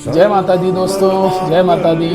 जय माता दी दोस्तों, जय माता दी।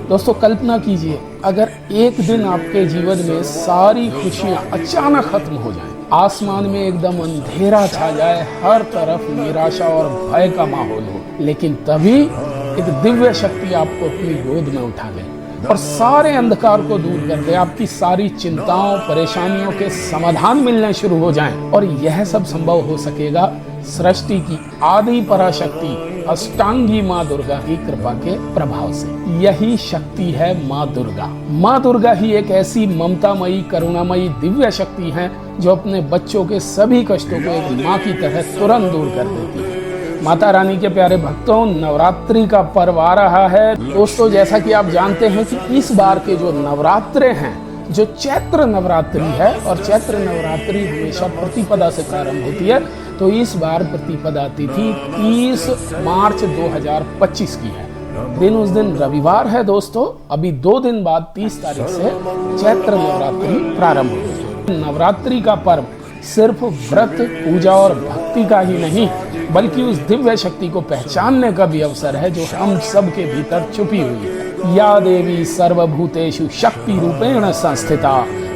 दोस्तों कल्पना कीजिए, अगर एक दिन आपके जीवन में सारी खुशियां अचानक खत्म हो जाएं, आसमान में एकदम अंधेरा छा जाए, हर तरफ निराशा और भय का माहौल हो, लेकिन तभी एक दिव्य शक्ति आपको अपनी गोद में उठा ले और सारे अंधकार को दूर कर दे, आपकी सारी चिंताओं परेशानियों के समाधान मिलने शुरू हो जाएं। और यह सब संभव हो सकेगा सृष्टि की आदि पराशक्ति अष्टांगी माँ दुर्गा की कृपा के प्रभाव से। यही शक्ति है माँ दुर्गा। माँ दुर्गा ही एक ऐसी ममतामयी करुणामयी दिव्य शक्ति है जो अपने बच्चों के सभी कष्टों को एक माँ की तरह तुरंत दूर कर देती है। माता रानी के प्यारे भक्तों, नवरात्रि का पर्व आ रहा है। दोस्तों जैसा कि आप जानते हैं कि इस बार के जो नवरात्रे हैं, जो चैत्र नवरात्रि है, और चैत्र नवरात्रि हमेशा प्रतिपदा से प्रारंभ होती है, तो इस बार प्रतिपदा तिथि 30 मार्च 2025 की है। दिन उस दिन रविवार है दोस्तों। अभी 2 दिन बाद 30 तारीख से चैत्र नवरात्रि प्रारंभ होगी। नवरात्रि का पर्व सिर्फ व्रत पूजा और भक्ति का ही नहीं, बल्कि उस दिव्य शक्ति को पहचानने का भी अवसर है जो हम सब के भीतर छुपी हुई है। या देवी सर्वभूतेषु शक्ति रूपेण संस्थिता,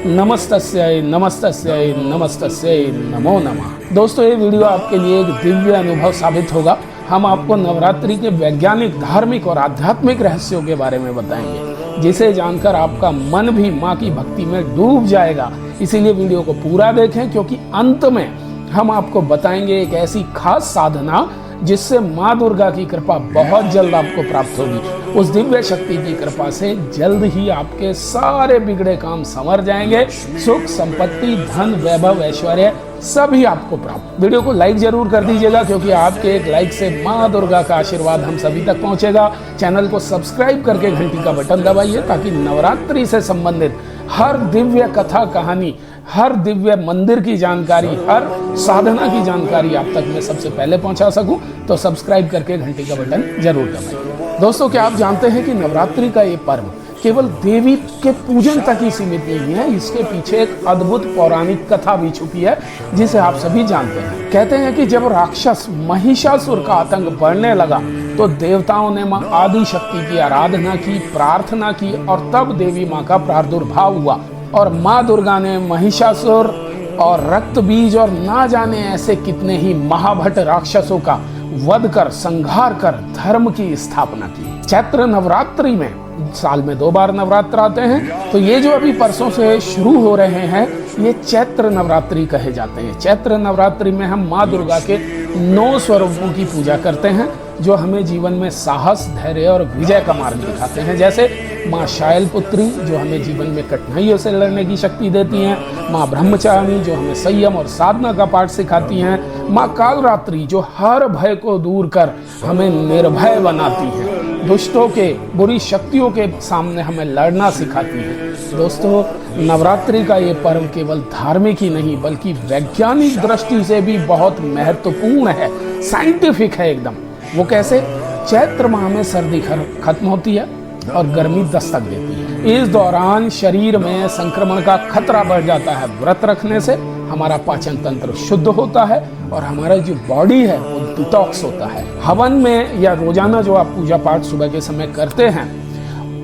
नमस्तस्यै नमस्तस्यै नमस्तस्यै नमो नमः। दोस्तों ये वीडियो आपके लिए एक दिव्य अनुभव साबित होगा। हम आपको नवरात्रि के वैज्ञानिक, धार्मिक और आध्यात्मिक रहस्यों के बारे में बताएंगे, जिसे जानकर आपका मन भी माँ की भक्ति में डूब जाएगा। इसीलिए वीडियो को पूरा देखें, क्योंकि अंत में हम आपको बताएंगे एक ऐसी खास साधना जिससे माँ दुर्गा की कृपा बहुत जल्द आपको प्राप्त होगी। उस दिव्य शक्ति की कृपा से जल्द ही आपके सारे बिगड़े काम संवर जाएंगे। सुख संपत्ति धन वैभव ऐश्वर्य सभी आपको प्राप्त। वीडियो को लाइक जरूर कर दीजिएगा, क्योंकि आपके एक लाइक से माँ दुर्गा का आशीर्वाद हम सभी तक पहुंचेगा। चैनल को सब्सक्राइब करके घंटी का बटन दबाइए, ताकि नवरात्रि से संबंधित हर दिव्य कथा कहानी, हर दिव्य मंदिर की जानकारी, हर साधना की जानकारी आप तक मैं सबसे पहले पहुंचा सकूं। तो सब्सक्राइब करके घंटी का बटन जरूर दबाइए। दोस्तों क्या आप जानते हैं कि नवरात्रि का ये पर्व केवल देवी के पूजन तक ही सीमित नहीं है। इसके पीछे एक अद्भुत पौराणिक कथा भी छुपी है, जिसे आप सभी जानते हैं। कहते हैं कि जब राक्षस महिषासुर का आतंक बढ़ने लगा, तो देवताओं ने माँ आदि शक्ति की आराधना की, प्रार्थना की, और तब देवी माँ का प्रादुर्भाव हुआ और माँ दुर्गा ने महिषासुर और रक्त बीज और ना जाने ऐसे कितने ही महाभट राक्षसों का वध कर, संहार कर धर्म की स्थापना की। चैत्र नवरात्रि में साल में 2 बार नवरात्र आते हैं, तो ये जो अभी परसों से शुरू हो रहे हैं, ये चैत्र नवरात्रि कहे जाते हैं। चैत्र नवरात्रि में हम माँ दुर्गा के 9 स्वरूपों की पूजा करते हैं, जो हमें जीवन में साहस, धैर्य और विजय का मार्ग दिखाते हैं। जैसे माँ शैलपुत्री, जो हमें जीवन में कठिनाइयों से लड़ने की शक्ति देती हैं। माँ ब्रह्मचारिणी, जो हमें संयम और साधना का पाठ सिखाती हैं। माँ कालरात्रि, जो हर भय को दूर कर हमें निर्भय बनाती हैं, दुष्टों के, बुरी शक्तियों के सामने हमें लड़ना सिखाती है। दोस्तों नवरात्रि का ये पर्व केवल धार्मिक ही नहीं, बल्कि वैज्ञानिक दृष्टि से भी बहुत महत्वपूर्ण है, साइंटिफिक है एकदम। वो कैसे? चैत्र माह में सर्दी खत्म होती है और गर्मी दस्तक देती है। इस दौरान शरीर में संक्रमण का खतरा बढ़ जाता है। व्रत रखने से हमारा पाचन तंत्र शुद्ध होता है और हमारा जो बॉडी है वो डिटॉक्स होता है। हवन में या रोजाना जो आप पूजा पाठ सुबह के समय करते हैं,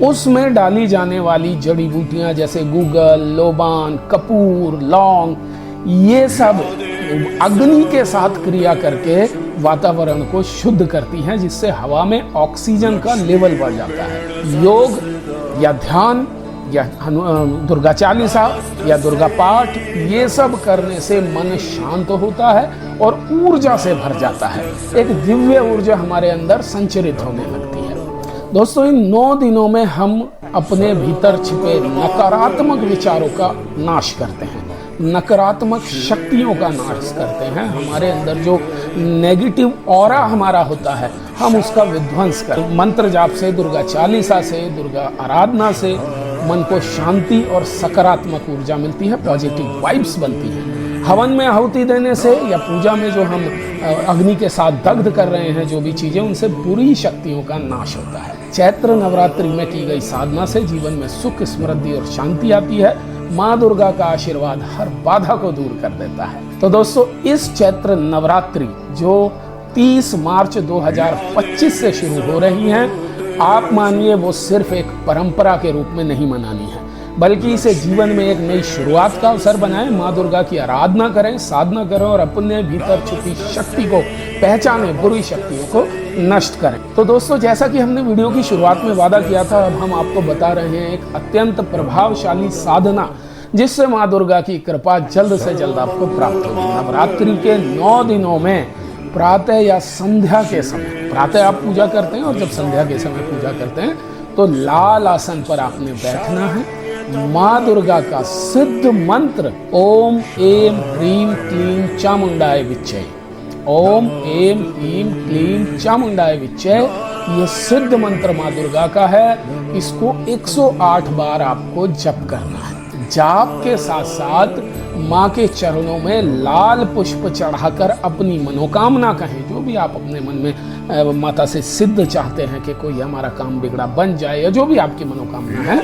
उसमें डाली जाने वाली जड़ी बूटियां जैसे गूगल, लोबान, कपूर, लौंग, ये सब अग्नि के साथ क्रिया करके वातावरण को शुद्ध करती हैं, जिससे हवा में ऑक्सीजन का लेवल बढ़ जाता है। योग या ध्यान या दुर्गा चालीसा या दुर्गा पाठ, ये सब करने से मन शांत होता है और ऊर्जा से भर जाता है। एक दिव्य ऊर्जा हमारे अंदर संचरित होने लगती है। दोस्तों इन 9 दिनों में हम अपने भीतर छिपे नकारात्मक विचारों का नाश करते हैं, नकारात्मक शक्तियों का नाश करते हैं। हमारे अंदर जो नेगेटिव ऑरा हमारा होता है, हम उसका विध्वंस करते। मंत्र जाप से, दुर्गा चालीसा से, दुर्गा आराधना से मन को शांति और सकारात्मक ऊर्जा मिलती है, पॉजिटिव वाइब्स बनती हैं। हवन में आहुति देने से या पूजा में जो हम अग्नि के साथ दग्ध कर रहे हैं जो भी चीजें, उनसे बुरी शक्तियों का नाश होता है। चैत्र नवरात्रि में की गई साधना से जीवन में सुख, समृद्धि और शांति आती है। माँ दुर्गा का आशीर्वाद हर बाधा को दूर कर देता है। तो दोस्तों इस चैत्र नवरात्रि जो 30 मार्च 2025 से शुरू हो रही हैं। आप मानिए वो सिर्फ एक परंपरा के रूप में नहीं मनानी है, बल्कि इसे जीवन में एक नई शुरुआत का अवसर बनाएं। माँ दुर्गा की आराधना करें, साधना करें और अपने भीतर छुपी शक्ति को पहचानें, बुरी शक्तियों को नष्ट करें। तो दोस्तों, जैसा कि हमने वीडियो की शुरुआत में वादा किया था, अब हम आपको बता रहे हैं एक अत्यंत प्रभावशाली साधना जिससे माँ दुर्गा की कृपा जल्द से जल्द आपको प्राप्त होगी। नवरात्रि के 9 दिनों में प्रातः या संध्या के समय, प्रातः आप पूजा करते हैं और जब संध्या के समय पूजा करते हैं तो लाल आसन पर आपने बैठना है। माँ दुर्गा का सिद्ध मंत्र ओम ऐं ह्रीं क्लीं चामुंडाय विच्चे, ओम ऐं ह्रीं क्लीं चामुंडाय विच्चे, ये सिद्ध मंत्र माँ दुर्गा का है। इसको 108 बार आपको जप करना है। जाप के साथ साथ माँ के चरणों में लाल पुष्प चढ़ाकर अपनी मनोकामना कहें, जो भी आप अपने मन में माता से सिद्ध चाहते हैं कि कोई हमारा काम बिगड़ा बन जाए, या जो भी आपकी मनोकामना है,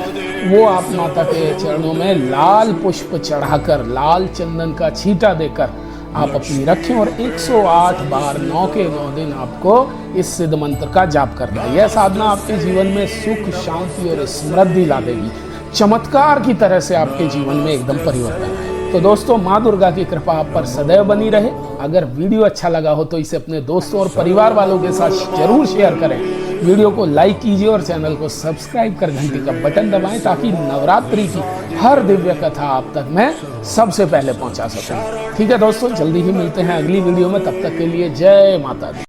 वो आप माता के चरणों में लाल पुष्प चढ़ाकर, लाल चंदन का छींटा देकर आप अपनी रखें और 108 बार 9 के 9 दिन आपको इस सिद्ध मंत्र का जाप करना है। यह साधना आपके जीवन में सुख, शांति और समृद्धि ला देगी। चमत्कार की तरह से आपके जीवन में एकदम परिवर्तन है। तो दोस्तों, माँ दुर्गा की कृपा आप पर सदैव बनी रहे। अगर वीडियो अच्छा लगा हो तो इसे अपने दोस्तों और परिवार वालों के साथ जरूर शेयर करें। वीडियो को लाइक कीजिए और चैनल को सब्सक्राइब कर घंटी का बटन दबाएं, ताकि नवरात्रि की हर दिव्य कथा आप तक मैं सबसे पहले पहुंचा सकूं। ठीक है दोस्तों, जल्दी ही मिलते हैं अगली वीडियो में। तब तक के लिए जय माता दी।